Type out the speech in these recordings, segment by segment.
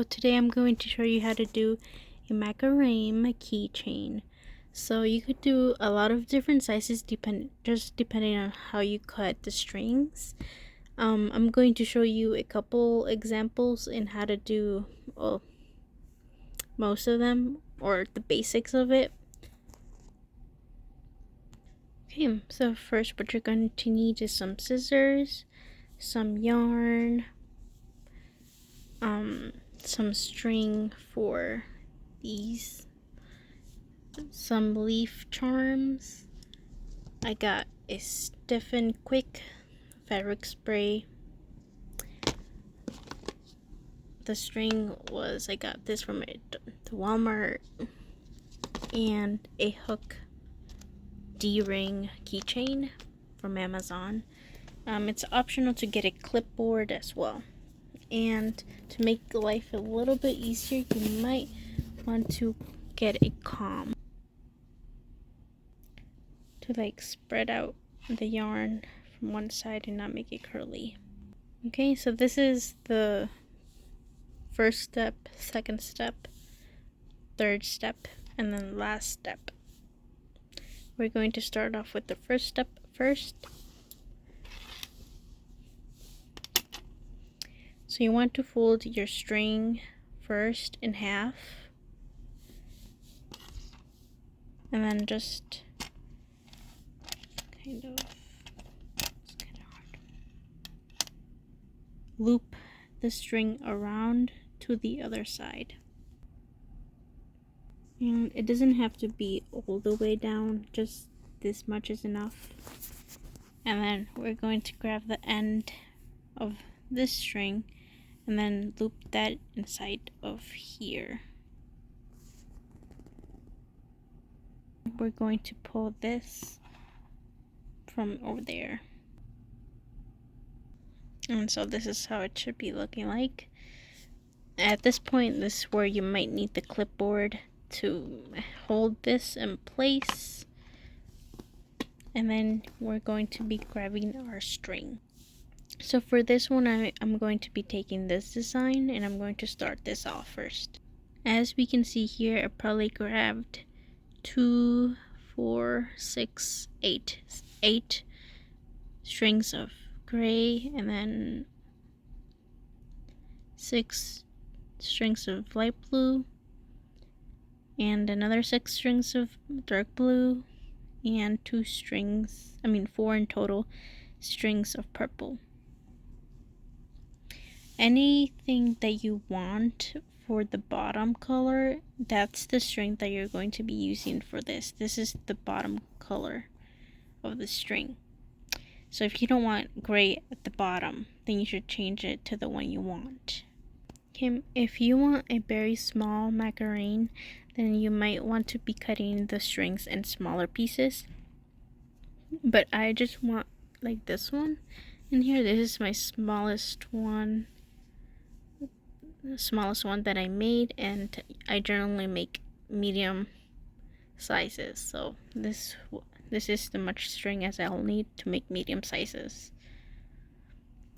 So today I'm going to show you how to do a macarame keychain. So you could do a lot of different sizes depending on how you cut the strings. I'm going to show you a couple examples in how to do most of them, or the basics of it. Okay, so first what you're going to need is some scissors, some yarn, some string for these, some leaf charms. I got a stiff and quick fabric spray. The string I got this from the Walmart, and a hook D-ring keychain from Amazon. It's optional to get a clipboard as well. And to make life a little bit easier, you might want to get a comb to spread out the yarn from one side and not make it curly. Okay, so this is the first step, second step, third step, and then last step. We're going to start off with the first step first. So you want to fold your string first in half, and then just kind of hard, loop the string around to the other side. And it doesn't have to be all the way down, just this much is enough. And then we're going to grab the end of this string and then loop that inside of here. We're going to pull this from over there. And so this is how it should be looking like. At this point, this is where you might need the clipboard to hold this in place. And then we're going to be grabbing our string. So for this one, I'm going to be taking this design, and I'm going to start this off first. As we can see here, I probably grabbed 2, 4, 6, 8 strings of gray, and then 6 strings of light blue, and another 6 strings of dark blue, and 4 in total strings of purple. Anything that you want for the bottom color, that's the string that you're going to be using for this. This is the bottom color of the string. So if you don't want gray at the bottom, then you should change it to the one you want. Okay, if you want a very small macarame, then you might want to be cutting the strings in smaller pieces. But I just want like this one in here. This is my smallest one. The smallest one that I made, and I generally make medium sizes, so this is the much string as I'll need to make medium sizes.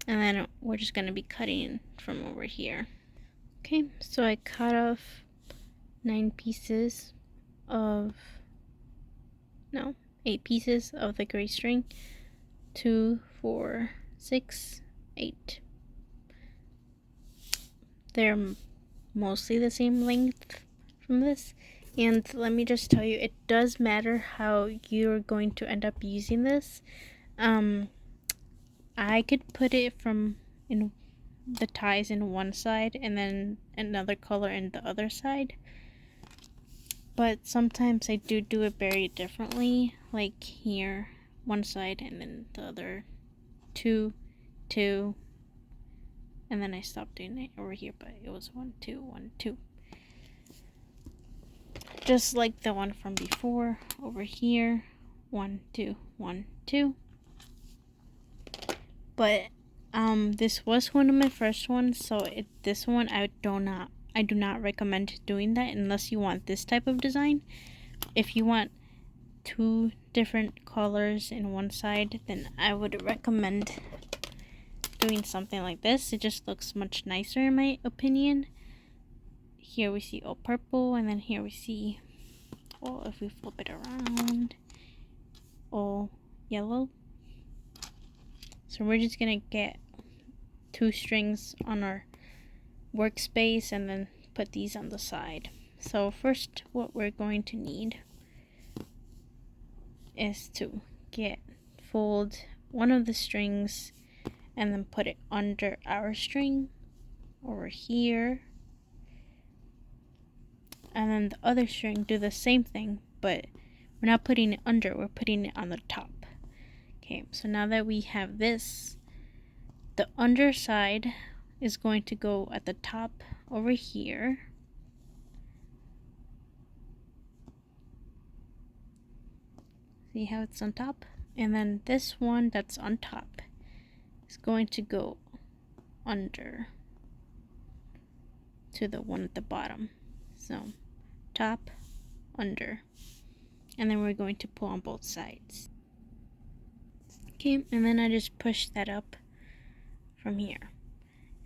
And then we're just going to be cutting from over here. Okay, so I cut off 8 pieces of the gray string. 2, 4, 6, 8. They're mostly the same length from this. And let me just tell you, it does matter how you're going to end up using this. I could put it in the ties in one side and then another color in the other side. But sometimes I do it very differently, like here, one side and then the other, 2, 2. And then I stopped doing it over here, but it was 1, 2, 1, 2. Just like the one from before over here, 1, 2, 1, 2. But this was one of my first ones, so this one I do not recommend doing that unless you want this type of design. If you want 2 different colors in one side, then I would recommend doing something like this. It just looks much nicer in my opinion. here we see all purple, and then here we see, well, if we flip it around, all yellow. So we're just gonna get 2 strings on our workspace and then put these on the side. So first, what we're going to need is to fold one of the strings and then put it under our string over here, and then the other string do the same thing, but we're not putting it under, we're putting it on the top. Okay, so now that we have this, the underside is going to go at the top over here. See how it's on top? And then this one that's on top is going to go under to the one at the bottom. So top, under, and then we're going to pull on both sides. Okay, and then I just push that up from here,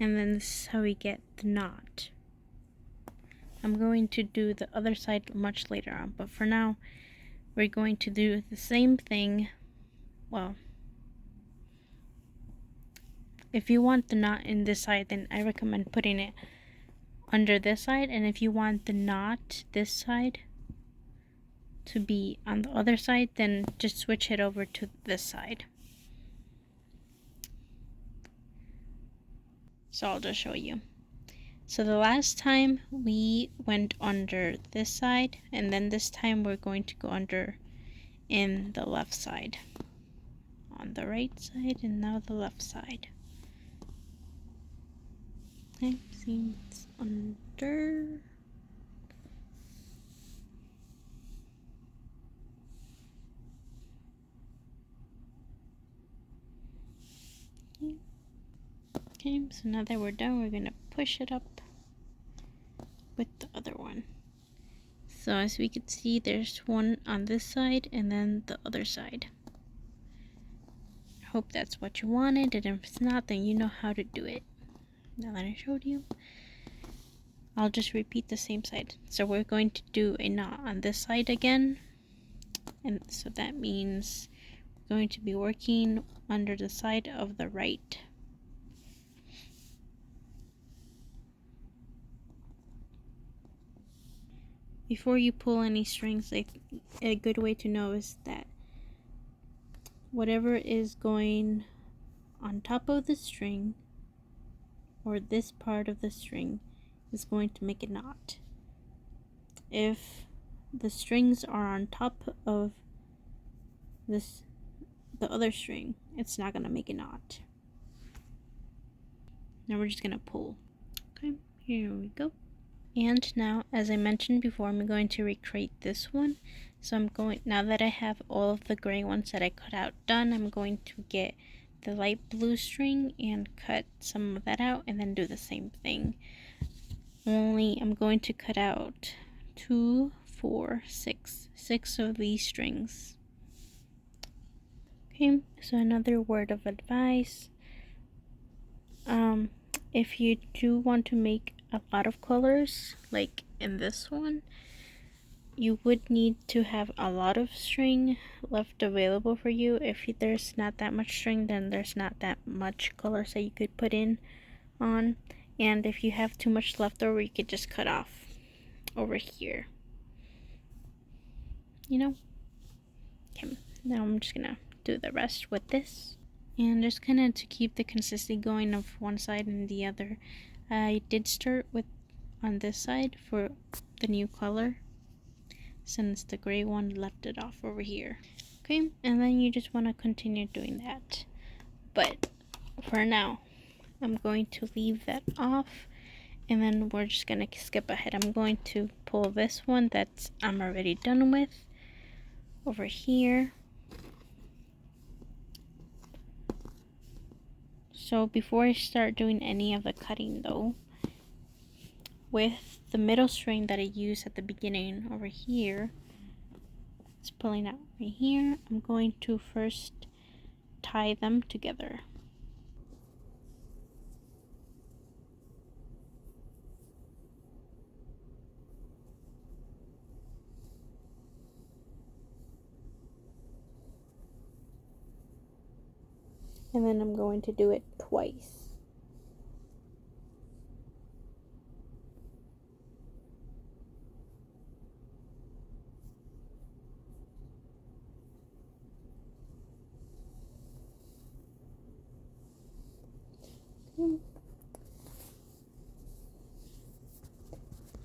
and then this is how we get the knot. I'm going to do the other side much later on, but for now we're going to do the same thing. Well, if you want the knot in this side, then I recommend putting it under this side, and if you want the knot this side to be on the other side, then just switch it over to this side. So I'll just show you. So the last time we went under this side, and then this time we're going to go under in the left side. On the right side, and now the left side. Okay, see, it's under. Okay, so now that we're done, we're gonna push it up with the other one. So as we can see, there's one on this side and then the other side. I hope that's what you wanted, and if it's not, then you know how to do it. Now that I showed you, I'll just repeat the same side. So we're going to do a knot on this side again, and so that means we're going to be working under the side of the right. Before you pull any strings, a good way to know is that whatever is going on top of the string, or this part of the string, is going to make a knot. If the strings are on top of the other string, it's not going to make a knot. Now we're just going to pull. Okay, here we go. And now, as I mentioned before, I'm going to recreate this one. So now that I have all of the gray ones that I cut out done, I'm going to get the light blue string and cut some of that out, and then do the same thing. Only I'm going to cut out 2, 4, 6 of these strings. Okay, so another word of advice. If you do want to make a lot of colors, like in this one, you would need to have a lot of string left available for you. If there's not that much string, then there's not that much colors that you could put in on. And if you have too much left over, you could just cut off over here. You know? Okay, now I'm just gonna do the rest with this. And just kind of to keep the consistency going of one side and the other, I did start with on this side for the new color, since the gray one left it off over here. Okay, and then you just want to continue doing that. But for now, I'm going to leave that off, and then we're just going to skip ahead. I'm going to pull this one that I'm already done with over here. So before I start doing any of the cutting though, with the middle string that I used at the beginning over here, it's pulling out right here, I'm going to first tie them together. and then I'm going to do it twice.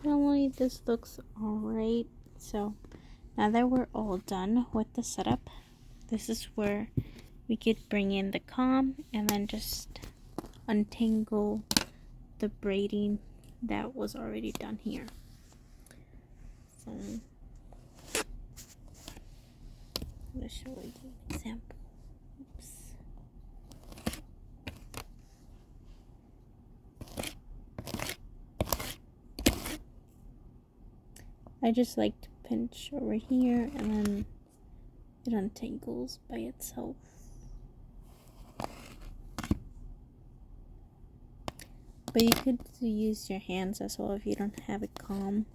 Finally, this looks alright. So now that we're all done with the setup, this is where we could bring in the comb and then just untangle the braiding that was already done here. So I'm going to show you an example. Oops. I just like to pinch over here and then it untangles by itself. But you could use your hands as well if you don't have a comb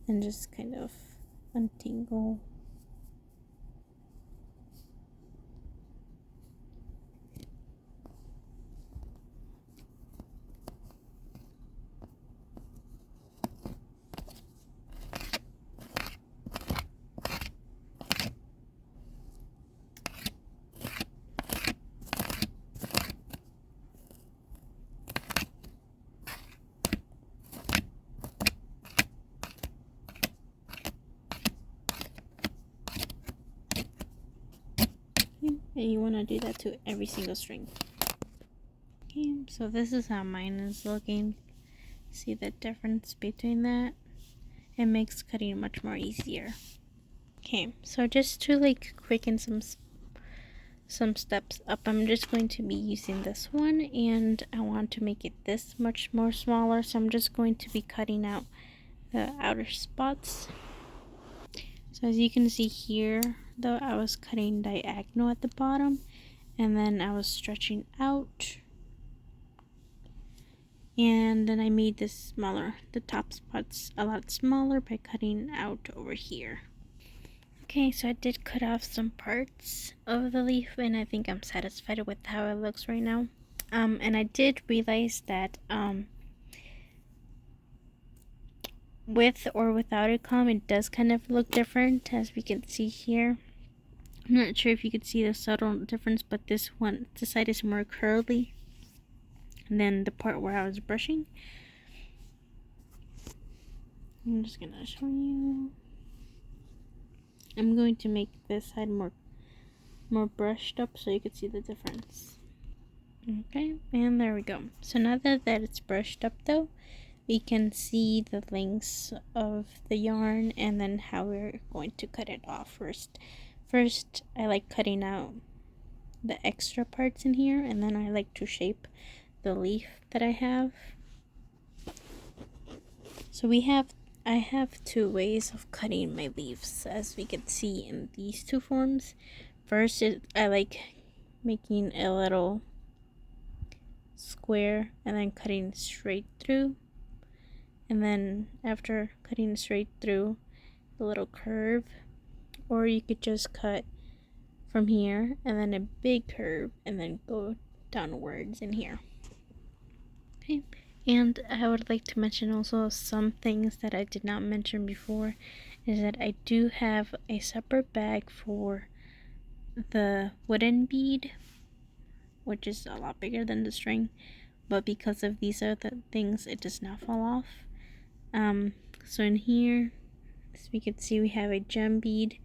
and just kind of untangle. And you want to do that to every single string. Okay, so this is how mine is looking. See the difference between that? It makes cutting much more easier. Okay, so just to like quicken some steps up, I'm just going to be using this one, and I want to make it this much more smaller, so I'm just going to be cutting out the outer spots. So as you can see here, though, I was cutting diagonal at the bottom, and then I was stretching out, and then I made this smaller, the top spots a lot smaller by cutting out over here. Okay, so I did cut off some parts of the leaf, and I think I'm satisfied with how it looks right now. And I did realize that with or without a comb, it does kind of look different, as we can see here. I'm not sure if you could see the subtle difference, but this side is more curly than the part where I was brushing. I'm just gonna show you. I'm going to make this side more brushed up so you can see the difference. Okay, and there we go. So now that it's brushed up though, we can see the lengths of the yarn and then how we're going to cut it off first. First, I like cutting out the extra parts in here, and then I like to shape the leaf that I have. So I have two ways of cutting my leaves, as we can see in these two forms. First, I like making a little square and then cutting straight through. And then after cutting straight through, a little curve. Or you could just cut from here and then a big curve and then go downwards in here. Okay. And I would like to mention also some things that I did not mention before, is that I do have a separate bag for the wooden bead, which is a lot bigger than the string, but because of these other things, it does not fall off. So in here, as we can see, we have a gem bead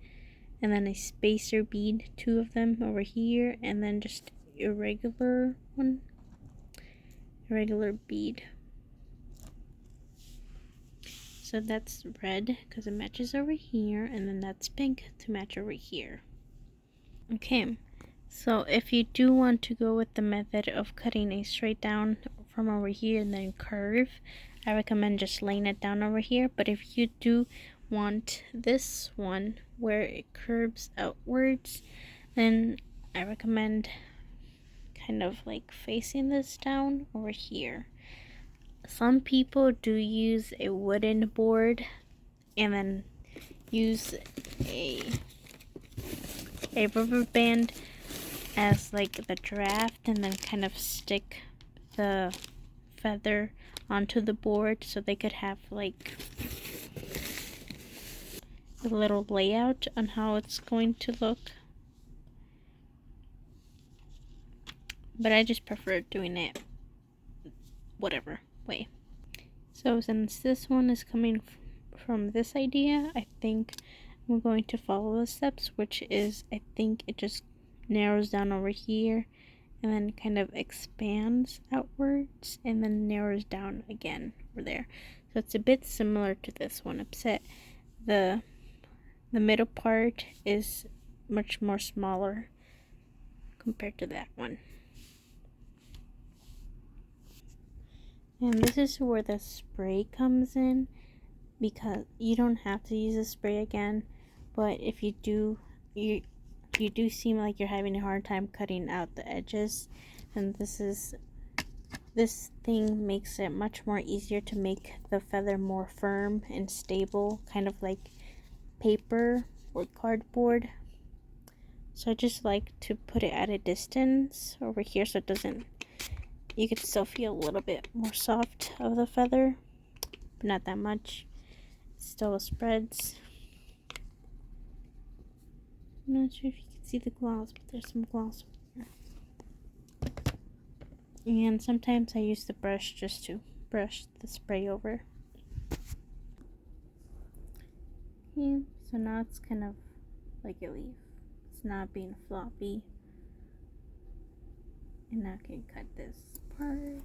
and then a spacer bead, two of them over here, and then just a regular one. Regular bead. So that's red because it matches over here, and then that's pink to match over here. Okay, so if you do want to go with the method of cutting a straight down from over here and then curve, I recommend just laying it down over here. But if you do want this one where it curves outwards, then I recommend kind of like facing this down over here. Some people do use a wooden board and then use a rubber band as like the draft and then kind of stick the feather onto the board so they could have like a little layout on how it's going to look. But I just prefer doing it whatever way. So since this one is coming from this idea, I think I'm going to follow the steps, which is I think it just narrows down over here and then kind of expands outwards and then narrows down again over there. So it's a bit similar to this one, except the middle part is much more smaller compared to that one. And this is where the spray comes in, because you don't have to use the spray again, but if you do, you do seem like you're having a hard time cutting out the edges, and this thing makes it much more easier to make the feather more firm and stable, kind of like paper or cardboard. So I just like to put it at a distance over here so it doesn't, you can still feel a little bit more soft of the feather, but not that much. It still spreads. I'm not sure if you can see the gloss, but there's some gloss over there. And sometimes I use the brush just to brush the spray over. Yeah, so now it's kind of like a leaf. It's not being floppy. And now I can cut this part.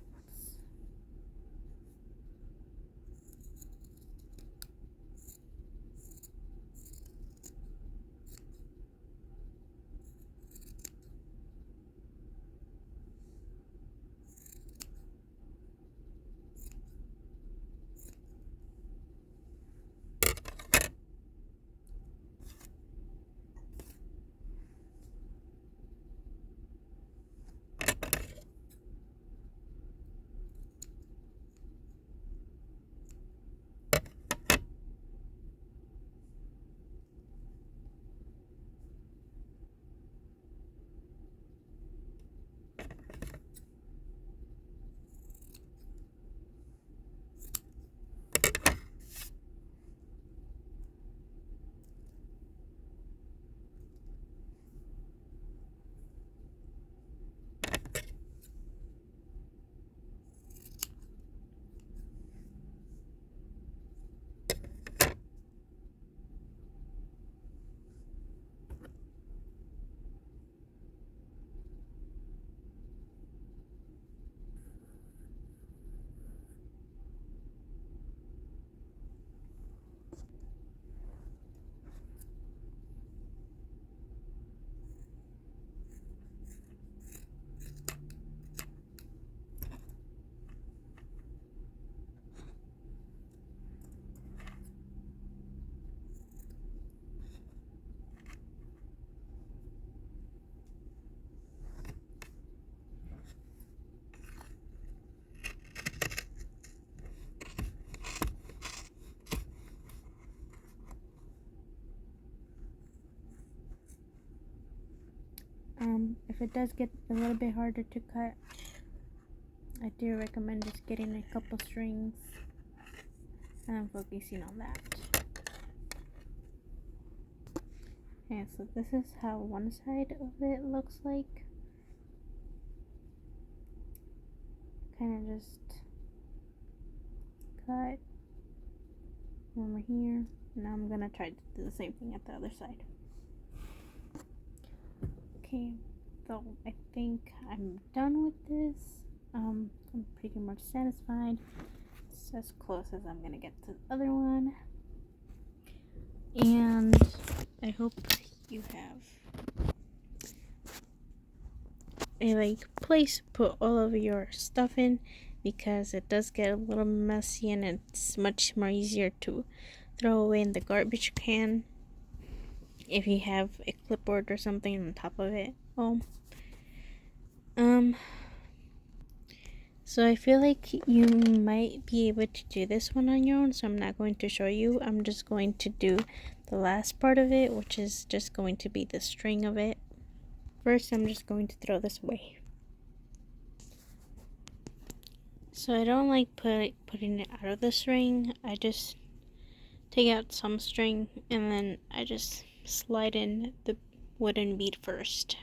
If it does get a little bit harder to cut, I do recommend just getting a couple strings and focusing on that. Okay, so this is how one side of it looks like. Kind of just cut over here. Now I'm gonna try to do the same thing at the other side. Okay, so I think I'm done with this. I'm pretty much satisfied. It's as close as I'm gonna get to the other one. And I hope you have a place to put all of your stuff in, because it does get a little messy and it's much more easier to throw away in the garbage can if you have a clipboard or something on top of it. So I feel like you might be able to do this one on your own, so I'm not going to show you. I'm just going to do the last part of it, which is just going to be the string of it. First, I'm just going to throw this away. So I don't like putting it out of the string. I just take out some string and then I just slide in the wooden bead first.